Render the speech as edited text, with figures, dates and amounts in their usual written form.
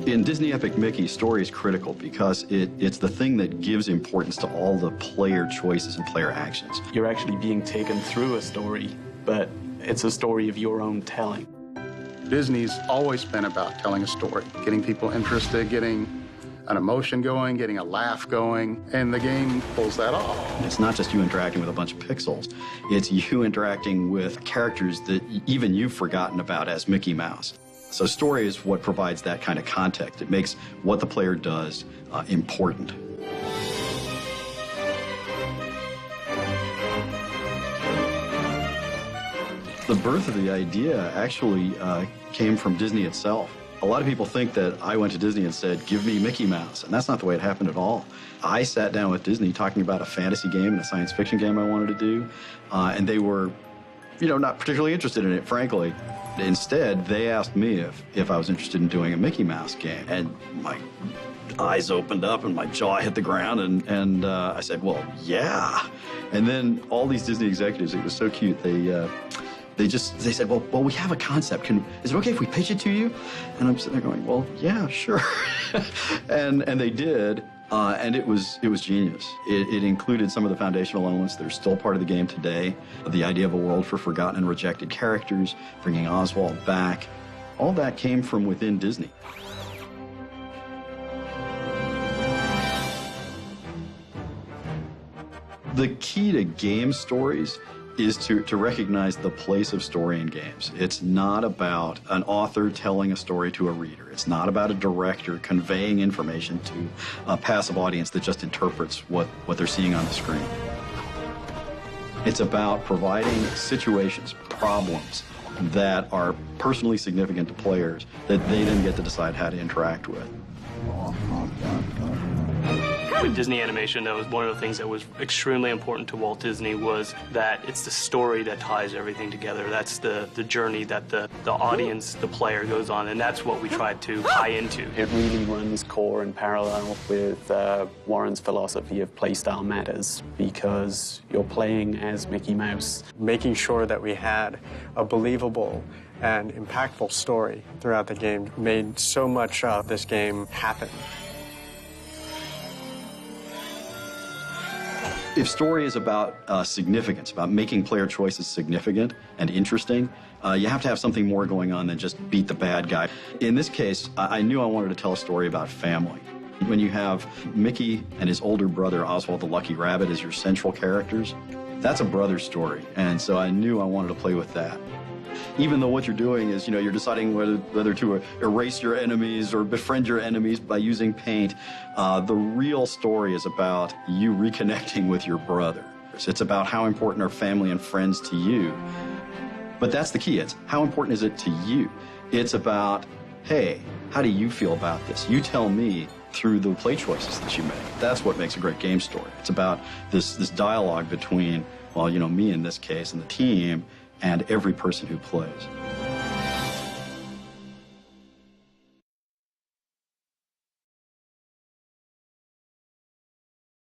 In Disney Epic Mickey, story is critical because it's the thing that gives importance to all the player choices and player actions. You're actually being taken through a story, but it's a story of your own telling. Disney's always been about telling a story, getting people interested, getting an emotion going, getting a laugh going, and the game pulls that off. It's not just you interacting with a bunch of pixels, it's you interacting with characters that even you've forgotten about as Mickey Mouse. So story is what provides that kind of context. It makes what the player does important. The birth of the idea actually came from Disney itself. A lot of people think that I went to Disney and said, give me Mickey Mouse, and that's not the way it happened at all. I sat down with Disney talking about a fantasy game and a science fiction game I wanted to do, and they were, not particularly interested in it, frankly. Instead, they asked me if I was interested in doing a Mickey Mouse game, and my eyes opened up and my jaw hit the ground, and I said, well, yeah. And then all these Disney executives, it was so cute, they said, well, we have a concept. Is it okay if we pitch it to you? And I'm sitting there going, well, yeah, sure. and they did, and it was genius. It included some of the foundational elements that are still part of the game today. The idea of a world for forgotten and rejected characters, bringing Oswald back. All that came from within Disney. The key to game stories is to recognize the place of story in games. It's not about an author telling a story to a reader. It's not about a director conveying information to a passive audience that just interprets what they're seeing on the screen. It's about providing situations, problems that are personally significant to players that they then get to decide how to interact with. With Disney animation, that was one of the things that was extremely important to Walt Disney, was that it's the story that ties everything together. That's the journey that the audience, the player, goes on, and that's what we tried to tie into. It really runs core in parallel with Warren's philosophy of playstyle matters, because you're playing as Mickey Mouse. Making sure that we had a believable and impactful story throughout the game made so much of this game happen. If story is about significance, about making player choices significant and interesting, you have to have something more going on than just beat the bad guy. In this case, I knew I wanted to tell a story about family. When you have Mickey and his older brother, Oswald the Lucky Rabbit, as your central characters, that's a brother story, and so I knew I wanted to play with that. Even though what you're doing is, you're deciding whether to erase your enemies or befriend your enemies by using paint, the real story is about you reconnecting with your brother. It's about how important are family and friends to you. But that's the key. It's how important is it to you? It's about, hey, how do you feel about this? You tell me through the play choices that you make. That's what makes a great game story. It's about this dialogue between, well, me in this case and the team, and every person who plays.